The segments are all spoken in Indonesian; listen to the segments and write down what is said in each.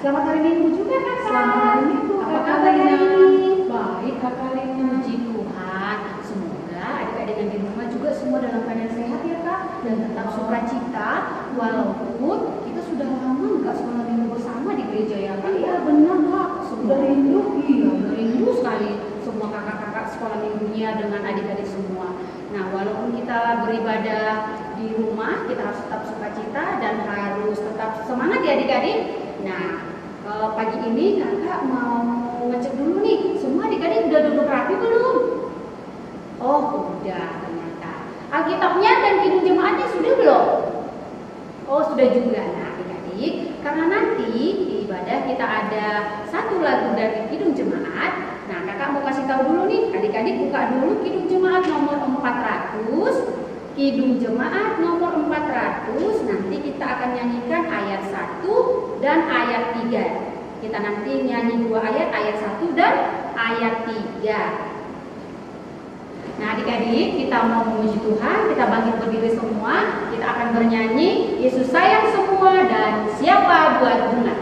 Selamat hari Minggu juga Kakak. Selamat hari Minggu. Apa kabar hari ini? Baik Kakak Lina. Puji Tuhan. Semoga adik-adik yang di rumah juga semua dalam keadaan sehat ya Kak, dan tetap sukacita walaupun kita sudah lama nggak sekolah minggu bersama di gereja ya Kak. Iya benar Kak. Sudah rindu. Iya, rindu sekali semua kakak-kakak sekolah minggunya dengan adik-adik semua. Nah, walaupun kita beribadah di rumah, kita harus tetap sukacita dan harus tetap semangat ya adik-adik. Nah, pagi ini kakak mau ngecek dulu nih, semua adik-adik udah duduk rapi belum? Oh, udah ternyata. Alkitabnya dan kidung jemaatnya sudah belum? Oh, sudah juga. Nah, adik-adik, karena nanti di ibadah kita ada satu lagu dari kidung jemaat. Nah, kakak mau kasih tahu dulu nih, adik-adik buka dulu kidung jemaat nomor 400. Kidung jemaat nomor 400, nanti kita akan nyanyikan ayat 1 dan ayat 3. Kita nanti nyanyi 2 ayat 1 dan ayat 3. Nah adik-adik, kita mau memuji Tuhan, kita bangkit berdiri semua, kita akan bernyanyi Yesus sayang semua dan siapa buat bunga.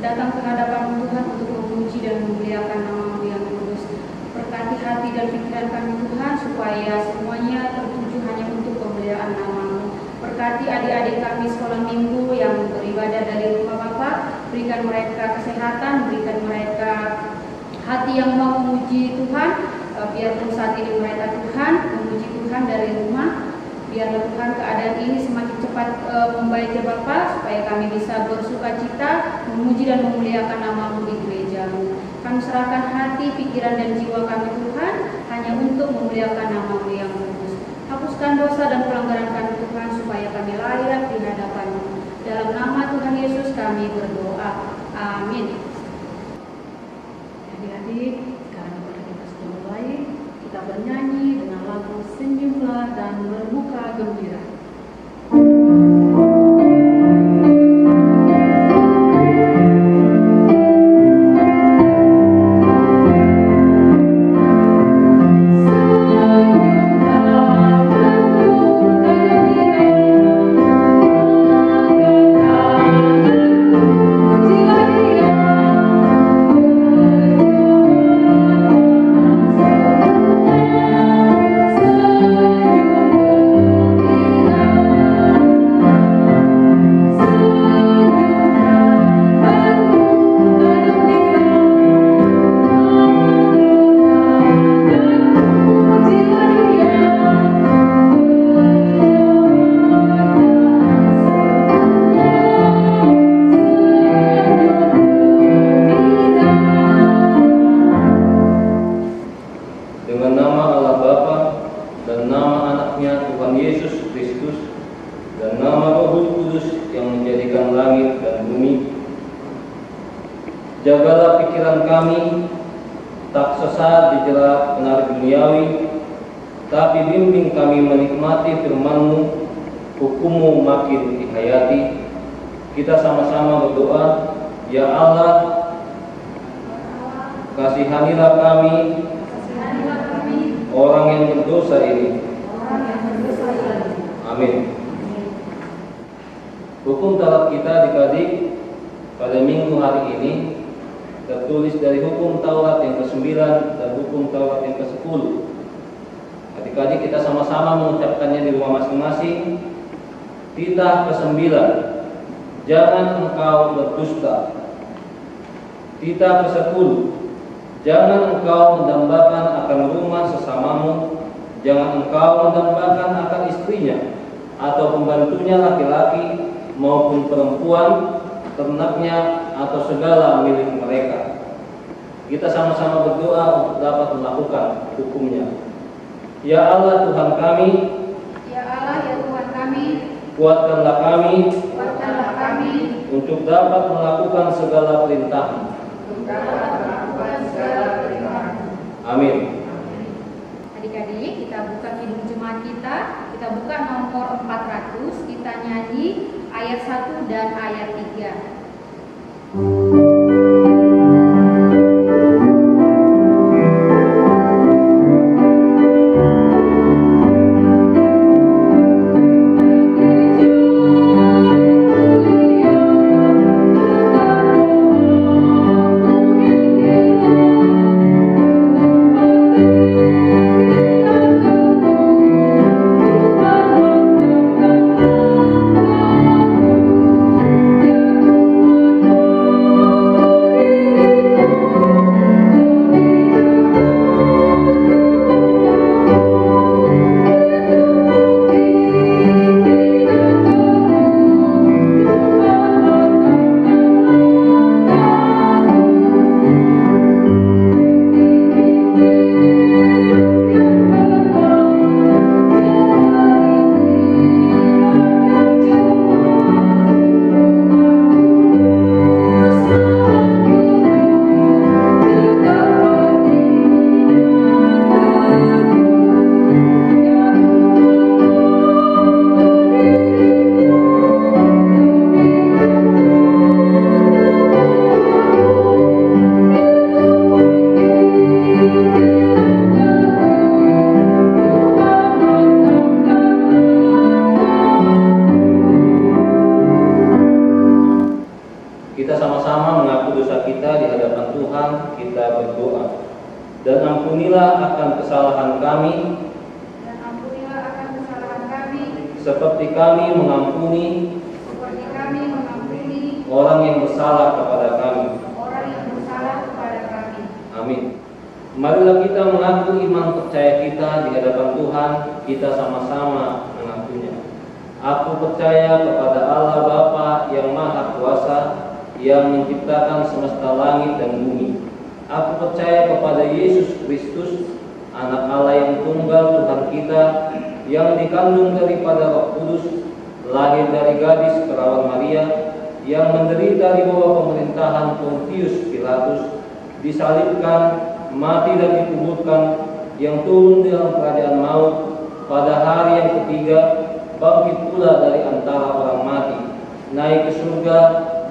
datang ke hadapan Tuhan untuk memuji dan memuliakan nama-Mu yang kudus. Berkati hati dan pikiran kami Tuhan, supaya semuanya tertuju hanya untuk pemuliaan nama-Mu. Berkati adik-adik kami sekolah minggu yang beribadah dari rumah Bapa, berikan mereka kesehatan, berikan mereka hati yang mau memuji Tuhan. Biarpun saat ini mereka Tuhan, memuji Tuhan dari rumah, biarlah Tuhan keadaan ini semakin cepat membaik ya Bapa, supaya kami bisa bersuka cita, memuji dan memuliakan nama-Mu di gereja-Mu. Kami serahkan hati, pikiran dan jiwa kami Tuhan, hanya untuk memuliakan nama-Mu yang kudus. Hapuskan dosa dan pelanggaran kami Tuhan, supaya kami layak di hadapan-Mu. Dalam nama Tuhan Yesus kami berdoa. Amin. Adik-adik, sekarang kita sudah mulai. Kita bernyanyi dengan lagu Senyumlah dan Berbuka Gembira. Jagalah pikiran kami, tak sesat dijerat penarik duniawi, tapi bimbing kami menikmati firman-Mu, hukum-Mu makin dihayati. Kita sama-sama berdoa, ya Allah, kasihanilah kami, orang yang berdosa ini. Amin. Hukum Taurat kita adik-adik pada minggu hari ini tertulis dari hukum Taurat yang ke-9 dan hukum Taurat yang ke-10. Adik-adik kita sama-sama mengucapkannya di rumah masing-masing. Titah ke-9, jangan engkau berdusta. Titah ke-10, jangan engkau mendambakan akan rumah sesamamu, jangan engkau mendambakan akan istrinya atau pembantunya laki-laki maupun perempuan, ternaknya atau segala milik mereka. Kita sama-sama berdoa untuk dapat melakukan hukumnya. Ya Allah Tuhan kami, Ya Allah, ya Tuhan kami, kuatkanlah kami untuk dapat melakukan segala perintah-Mu. Amin. Adik-adik, kita buka Kidung Jemaat kita buka nomor 400, kita nyanyi ayat 1 dan ayat 3. Kita sama-sama mengaku dosa kita di hadapan Tuhan. Kita berdoa. Dan ampunilah akan kesalahan kami, seperti kami mengampuni orang yang bersalah kepada kami. Amin. Marilah kita mengaku iman percaya kita di hadapan Tuhan, kita sama-sama mengakunya. Aku percaya kepada Allah Bapa yang Maha Kuasa, yang menciptakan semesta langit dan bumi. Aku percaya kepada Yesus Kristus, Anak Allah yang tunggal Tuhan kita, yang dikandung daripada Roh Kudus, lahir dari gadis perawan Maria, yang menderita di bawah pemerintahan Pontius Pilatus, disalibkan, mati dan dikuburkan, yang turun dalam kerajaan maut, pada hari yang ketiga bangkit pula dari antara orang mati, naik ke surga,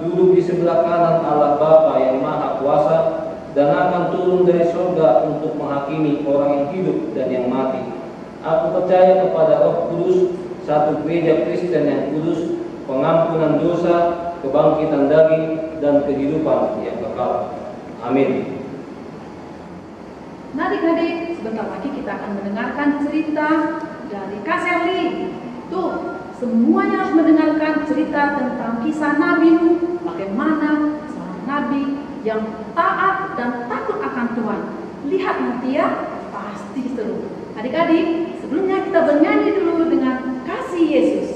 duduk di sebelah kanan Allah Bapa yang Maha Kuasa, dan akan turun dari surga untuk menghakimi orang yang hidup dan yang mati. Aku percaya kepada Roh Kudus, satu gereja Kristen yang kudus, pengampunan dosa, kebangkitan daging, dan kehidupan yang kekal. Amin. Nah adik-adik, sebentar lagi kita akan mendengarkan cerita dari Kak Sherly. Tuh, semuanya harus mendengarkan cerita tentang kisah Nabi Nuh, bagaimana seorang Nabi yang taat dan takut akan Tuhan. Lihat nanti ya, pasti seru. Adik-adik, sebelumnya kita bernyanyi dulu dengan Kasih Yesus.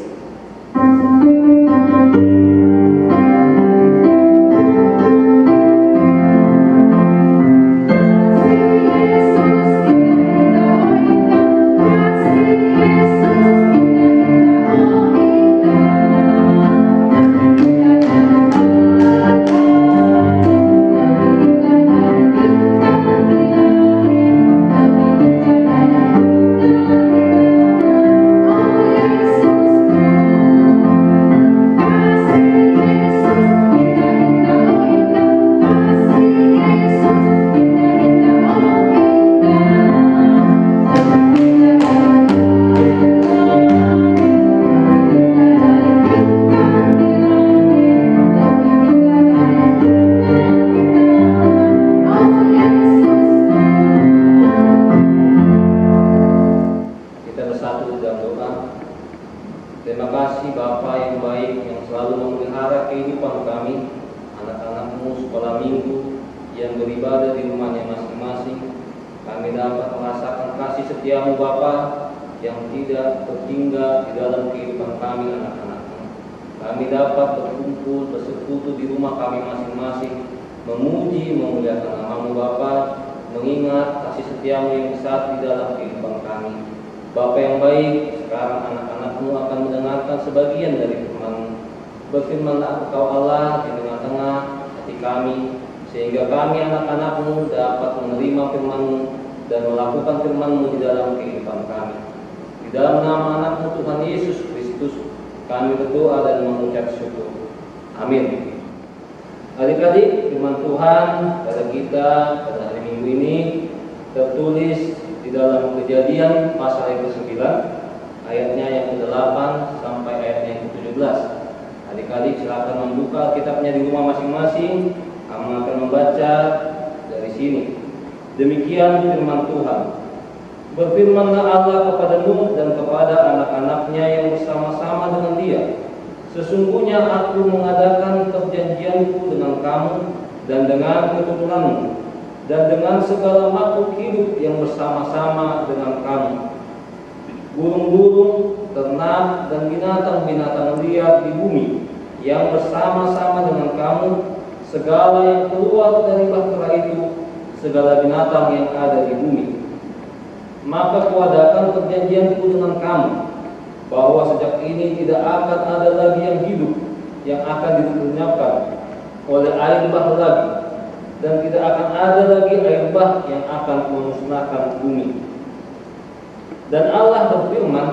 Terima kasih Bapa yang baik, yang selalu memelihara kehidupan kami, anak-anak-Mu sekolah minggu yang beribadah di rumahnya masing-masing. Kami dapat merasakan kasih setia-Mu Bapa yang tidak tertinggal di dalam kehidupan kami anak-anak-Mu. Kami dapat berkumpul, bersekutu di rumah kami masing-masing, memuji, memuliakan nama-Mu Bapa, mengingat kasih setia-Mu yang besar di dalam kehidupan kami. Bapa yang baik, sekarang anak-anak-Mu akan mendengarkan sebagian dari firman-Mu. Berfirmanlah Engkau Allah di tengah-tengah hati kami, sehingga kami anak-anak-Mu dapat menerima firman-Mu dan melakukan firman-Mu di dalam kehidupan kami. Di dalam nama anak-Mu Tuhan Yesus Kristus, kami berdoa dan mengucap syukur. Amin. Adik-adik, firman Tuhan pada kita pada hari Minggu ini tertulis di dalam Kejadian pasal yang ke-9, ayatnya yang ke-8 sampai ayatnya yang ke-17. Adik-adik silakan membuka kitabnya di rumah masing-masing. Kamu akan membaca dari sini. Demikian firman Tuhan. Berfirmanlah Allah kepada Nuh dan kepada anak-anaknya yang bersama-sama dengan dia. Sesungguhnya aku mengadakan perjanjianku dengan kamu dan dengan keturunanmu, dan dengan segala makhluk hidup yang bersama-sama dengan kamu, burung-burung, ternak, dan binatang-binatang liar di bumi yang bersama-sama dengan kamu, segala yang keluar dari bahtera itu, segala binatang yang ada di bumi. Maka kuadakan perjanjianku dengan kamu, bahwa sejak ini tidak akan ada lagi yang hidup yang akan dilenyapkan oleh air bah lagi, dan tidak akan ada lagi air bah yang akan memusnahkan bumi. Dan Allah berfirman,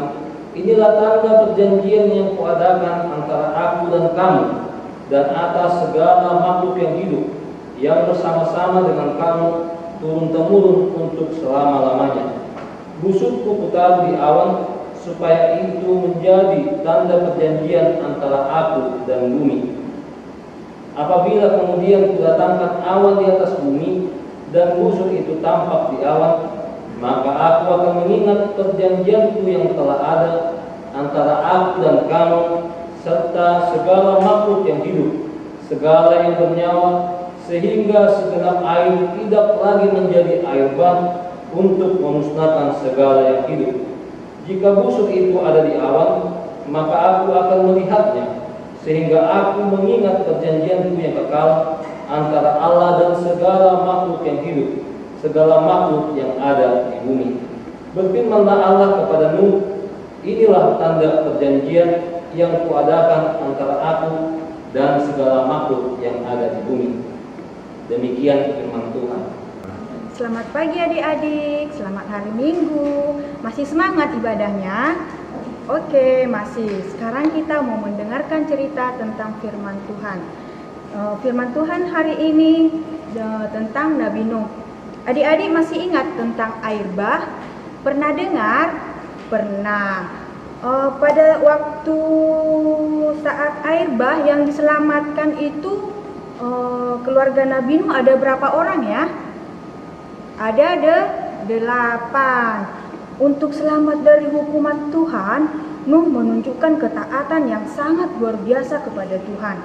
inilah tanda perjanjian yang kuadakan antara aku dan kamu dan atas segala makhluk yang hidup yang bersama-sama dengan kamu turun-temurun untuk selama-lamanya. Busukku putar di awan supaya itu menjadi tanda perjanjian antara aku dan bumi. Apabila kemudian kudatangkan awan di atas bumi dan busuk itu tampak di awan, maka aku akan mengingat perjanjianku yang telah ada antara aku dan kamu serta segala makhluk yang hidup segala yang bernyawa, sehingga segenap air tidak lagi menjadi air bah untuk memusnahkan segala yang hidup. Jika busuk itu ada di awan, maka aku akan melihatnya, sehingga aku mengingat perjanjianku yang kekal antara Allah dan segala makhluk yang hidup, segala makhluk yang ada di bumi. Berfirmanlah Allah kepada Nuh, inilah tanda perjanjian yang kuadakan antara aku dan segala makhluk yang ada di bumi. Demikian firman Tuhan. Selamat pagi adik-adik, selamat hari Minggu. Masih semangat ibadahnya? Oke, masih. Sekarang kita mau mendengarkan cerita tentang firman Tuhan. Firman Tuhan hari ini tentang Nabi Nuh. Adik-adik masih ingat tentang air bah? Pernah dengar? Pernah. Pada waktu saat air bah yang diselamatkan itu, keluarga Nabi Nuh ada berapa orang ya? Ada 8. Untuk selamat dari hukuman Tuhan, Nuh menunjukkan ketaatan yang sangat luar biasa kepada Tuhan.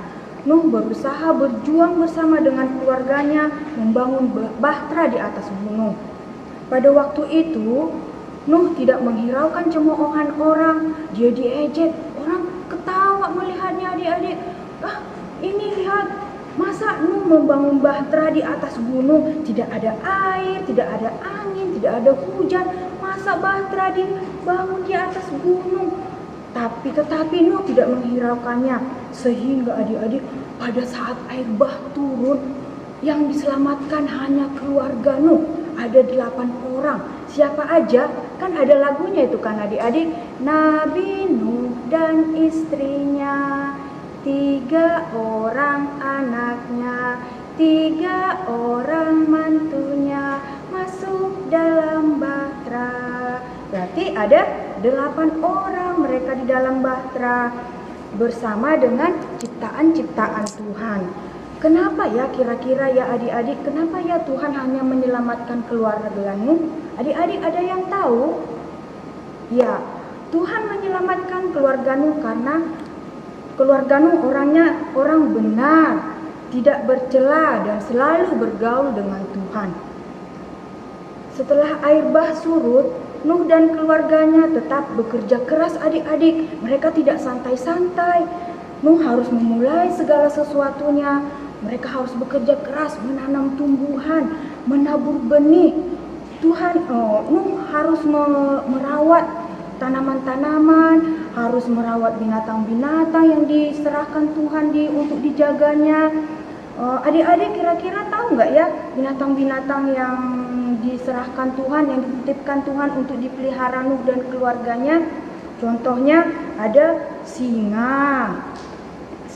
Nuh berusaha berjuang bersama dengan keluarganya membangun bahtera di atas gunung. Pada waktu itu, Nuh tidak menghiraukan cemoohan orang. Dia diejek, orang ketawa melihatnya adik-adik. Ini lihat, masa Nuh membangun bahtera di atas gunung, tidak ada air, tidak ada angin, tidak ada hujan. Masa bahtera dibangun di atas gunung? Tetapi Nuh tidak menghiraukannya. Sehingga adik-adik, pada saat air bah turun, yang diselamatkan hanya keluarga Nuh. Ada 8 orang. Siapa aja? Kan ada lagunya itu kan adik-adik. Nabi Nuh dan istrinya, 3 orang anaknya, 3 orang mantunya masuk dalam bahtera. Berarti ada 8 orang mereka di dalam bahtera bersama dengan ciptaan-ciptaan Tuhan. Kenapa ya kira-kira ya adik-adik, kenapa ya Tuhan hanya menyelamatkan keluarga Nuh? Adik-adik ada yang tahu? Ya, Tuhan menyelamatkan keluarga Nuh karena keluarga Nuh orangnya orang benar, tidak bercela dan selalu bergaul dengan Tuhan. Setelah air bah surut, Nuh dan keluarganya tetap bekerja keras adik-adik. Mereka tidak santai-santai. Nuh harus memulai segala sesuatunya. Mereka harus bekerja keras menanam tumbuhan, menabur benih. Nuh harus merawat tanaman-tanaman, harus merawat binatang-binatang yang diserahkan Tuhan untuk dijaganya. Adik-adik kira-kira tahu nggak ya binatang-binatang yang diserahkan Tuhan, yang dititipkan Tuhan untuk dipelihara Nuh dan keluarganya? Contohnya ada singa.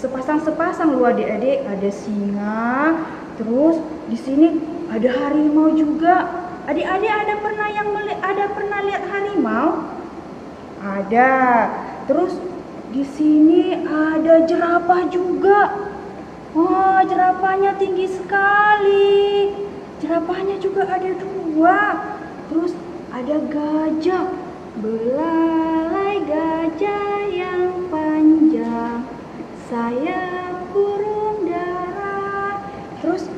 Sepasang-sepasang lu adik-adik, ada singa. Terus di sini ada harimau juga. Adik-adik ada pernah lihat harimau? Ada. Terus di sini ada jerapah juga. Wah, jerapahnya tinggi sekali. Jerapahnya juga ada 2. Terus ada gajah. Belalai gajah yang panjang, sayap burung darat. Terus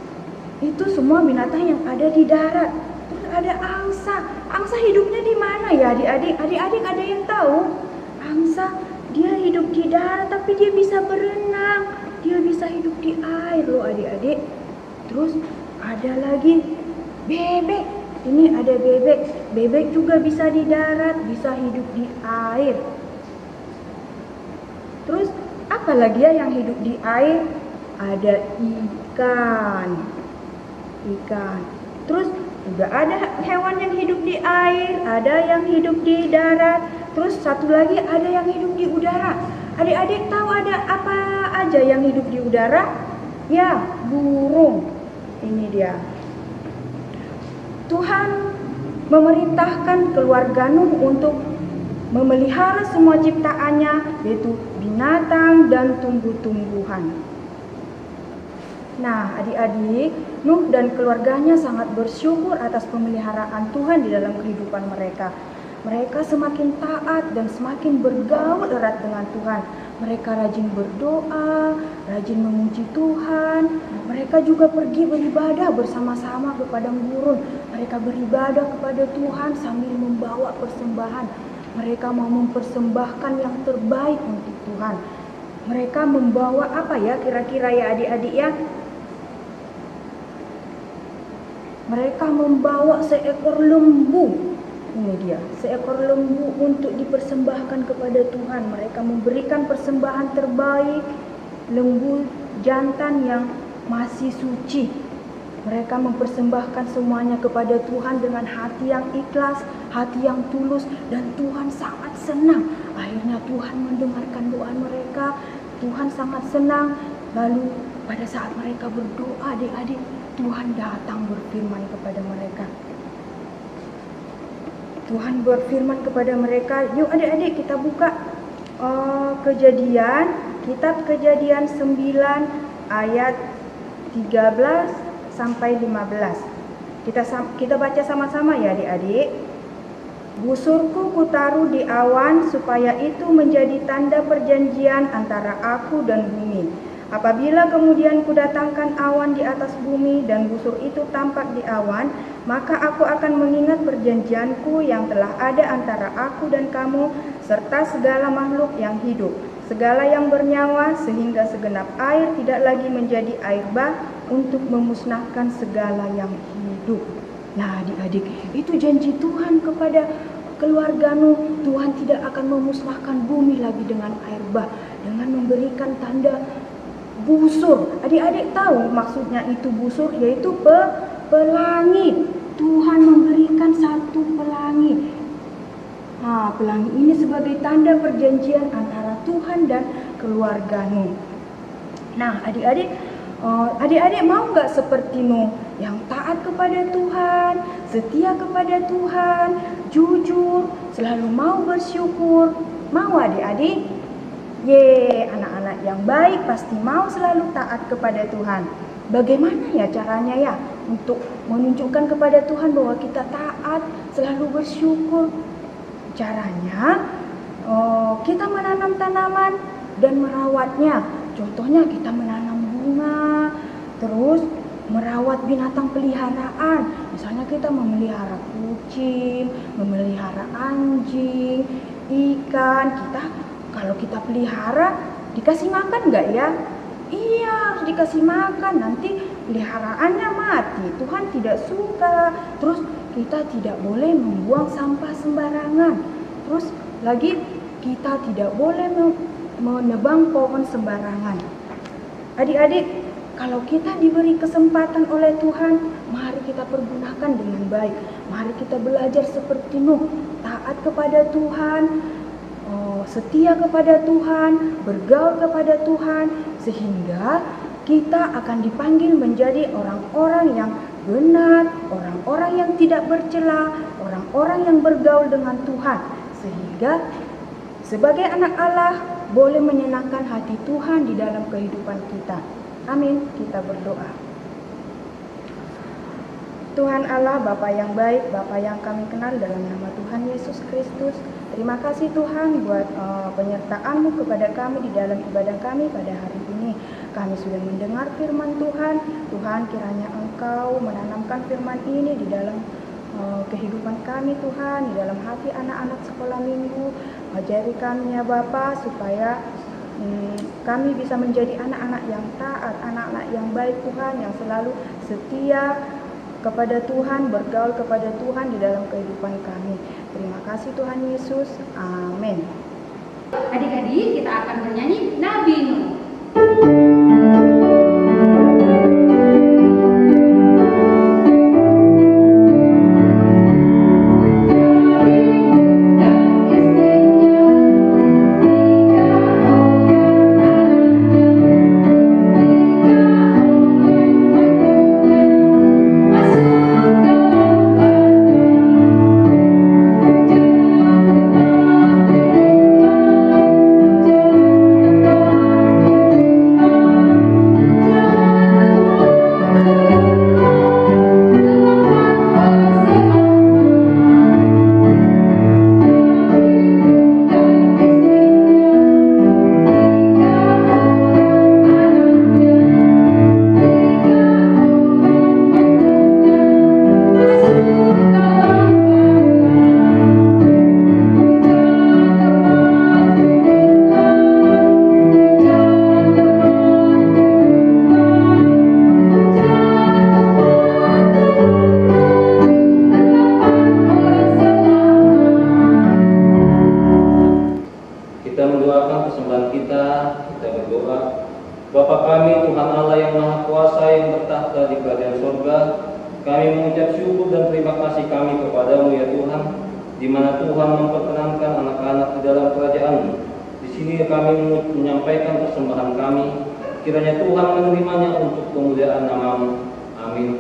itu semua binatang yang ada di darat. Terus ada angsa. Angsa hidupnya di mana ya adik-adik? Adik-adik ada yang tahu? Angsa dia hidup di darat tapi dia bisa berenang. Dia bisa hidup di air loh adik-adik. Terus ada lagi bebek. Ini ada bebek. Bebek juga bisa di darat, bisa hidup di air. Terus apa lagi ya yang hidup di air? Ada ikan. Terus juga ada hewan yang hidup di air, ada yang hidup di darat. Terus satu lagi ada yang hidup di udara. Adik-adik tahu ada apa aja yang hidup di udara? Ya, burung. Ini dia. Tuhan memerintahkan keluarga Nuh untuk memelihara semua ciptaannya, yaitu binatang dan tumbuh-tumbuhan. Nah, adik-adik, Nuh dan keluarganya sangat bersyukur atas pemeliharaan Tuhan di dalam kehidupan mereka. Mereka semakin taat dan semakin bergaul erat dengan Tuhan. Mereka rajin berdoa, rajin memuji Tuhan. Mereka juga pergi beribadah bersama-sama ke padang gurun. Mereka beribadah kepada Tuhan sambil membawa persembahan. Mereka mau mempersembahkan yang terbaik untuk Tuhan. Mereka membawa apa ya kira-kira ya adik-adik ya? Mereka membawa seekor lembu. Ini dia, seekor lembu untuk dipersembahkan kepada Tuhan. Mereka memberikan persembahan terbaik, lembu jantan yang masih suci. Mereka mempersembahkan semuanya kepada Tuhan dengan hati yang ikhlas, hati yang tulus, dan Tuhan sangat senang. Akhirnya Tuhan mendengarkan doa mereka, Tuhan sangat senang. Lalu pada saat mereka berdoa, adik-adik, Tuhan datang berfirman kepada mereka. Tuhan berfirman kepada mereka, yuk adik-adik kita buka kitab Kejadian 9 ayat 13 sampai 15. Kita baca sama-sama ya adik-adik. Busurku kutaruh di awan supaya itu menjadi tanda perjanjian antara aku dan bumi. Apabila kemudian kudatangkan awan di atas bumi dan busur itu tampak di awan, maka aku akan mengingat perjanjianku yang telah ada antara aku dan kamu serta segala makhluk yang hidup, segala yang bernyawa, sehingga segenap air tidak lagi menjadi air bah untuk memusnahkan segala yang hidup. Nah adik-adik, itu janji Tuhan kepada keluarga Nuh. Tuhan tidak akan memusnahkan bumi lagi dengan air bah, dengan memberikan tanda busur. Adik-adik tahu maksudnya itu busur, yaitu pelangi. Tuhan memberikan satu pelangi. Pelangi ini sebagai tanda perjanjian antara Tuhan dan keluarga Nuh. Nah adik-adik mau gak seperti Nuh yang taat kepada Tuhan, setia kepada Tuhan, jujur, selalu mau bersyukur? Mau adik-adik? Anak-anak yang baik pasti mau selalu taat kepada Tuhan. Bagaimana ya caranya ya untuk menunjukkan kepada Tuhan bahwa kita taat, selalu bersyukur? Caranya kita menanam tanaman dan merawatnya. Contohnya kita menanam bunga, terus merawat binatang peliharaan. Misalnya kita memelihara kucing, memelihara anjing, ikan. Kalau kita pelihara, dikasih makan nggak ya? Iya, harus dikasih makan. Nanti peliharaannya mati. Tuhan tidak suka. Terus kita tidak boleh membuang sampah sembarangan. Terus lagi kita tidak boleh menebang pohon sembarangan. Adik-adik, kalau kita diberi kesempatan oleh Tuhan, mari kita pergunakan dengan baik. Mari kita belajar seperti Nuh, taat kepada Tuhan, setia kepada Tuhan, bergaul kepada Tuhan, sehingga kita akan dipanggil menjadi orang-orang yang benar, orang-orang yang tidak bercela, orang-orang yang bergaul dengan Tuhan, sehingga sebagai anak Allah boleh menyenangkan hati Tuhan di dalam kehidupan kita. Amin. Kita berdoa. Tuhan Allah, Bapa yang baik, Bapa yang kami kenal dalam nama Tuhan Yesus Kristus, terima kasih Tuhan buat penyertaan-Mu kepada kami di dalam ibadah kami pada hari ini. Kami sudah mendengar firman Tuhan. Tuhan, kiranya Engkau menanamkan firman ini di dalam kehidupan kami Tuhan, di dalam hati anak-anak sekolah minggu. Ajari kami ya Bapa, supaya kami bisa menjadi anak-anak yang taat, anak-anak yang baik Tuhan, yang selalu setia kepada Tuhan, bergaul kepada Tuhan di dalam kehidupan kami. Terima kasih Tuhan Yesus. Amin. Adik-adik, kita akan bernyanyi Nabi Nuh. Nabi berdoa. Bapa kami, Tuhan Allah yang Maha Kuasa yang bertahta di kerajaan surga, kami mengucap syukur dan terima kasih kami kepadamu ya Tuhan, di mana Tuhan memperkenankan anak-anak di dalam kerajaan-Mu. Di sini kami menyampaikan persembahan kami, kiranya Tuhan menerimanya untuk kemuliaan nama-Mu. Amin.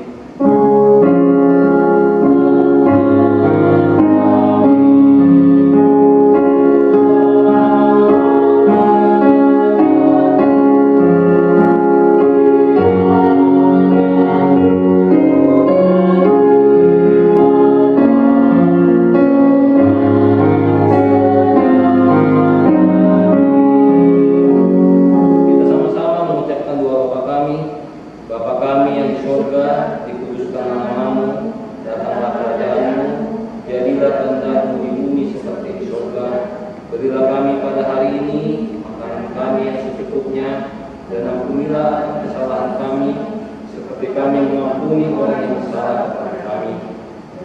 Berilah kami pada hari ini makanan kami yang secukupnya, dan ampunilah kesalahan kami, seperti kami mengampuni orang yang bersalah kepada kami.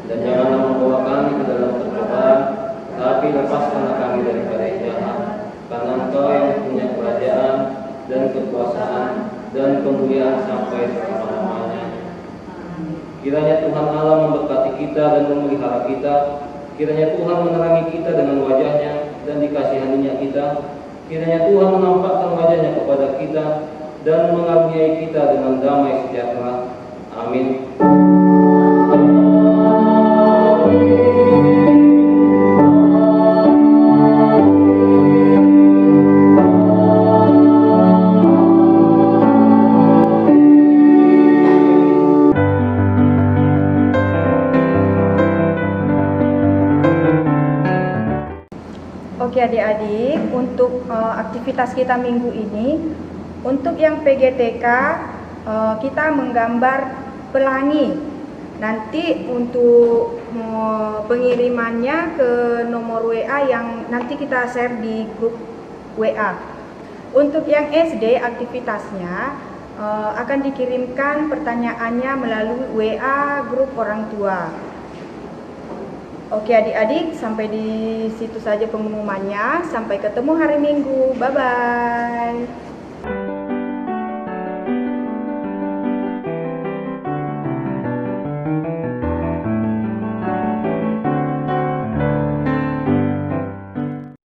Dan janganlah membawa kami ke dalam pencobaan, tapi lepaskanlah kami daripada yang jahat. Karena Engkau yang punya kerajaan dan kekuasaan dan kemuliaan sampai selama-lamanya. Kiranya Tuhan Allah memberkati kita dan memelihara kita. Kiranya Tuhan menerangi kita dengan wajah-Nya dan dikasihaninya kita. Kiranya Tuhan menampakkan wajah-Nya kepada kita dan mengaruniai kita dengan damai sejahtera. Amin. Oke adik-adik, untuk aktivitas kita minggu ini, untuk yang PGTK kita menggambar pelangi. Nanti untuk pengirimannya ke nomor WA yang nanti kita share di grup WA. Untuk yang SD, aktivitasnya akan dikirimkan pertanyaannya melalui WA grup orang tua. Oke adik-adik, sampai di situ saja pengumumannya. Sampai ketemu hari Minggu. Bye-bye.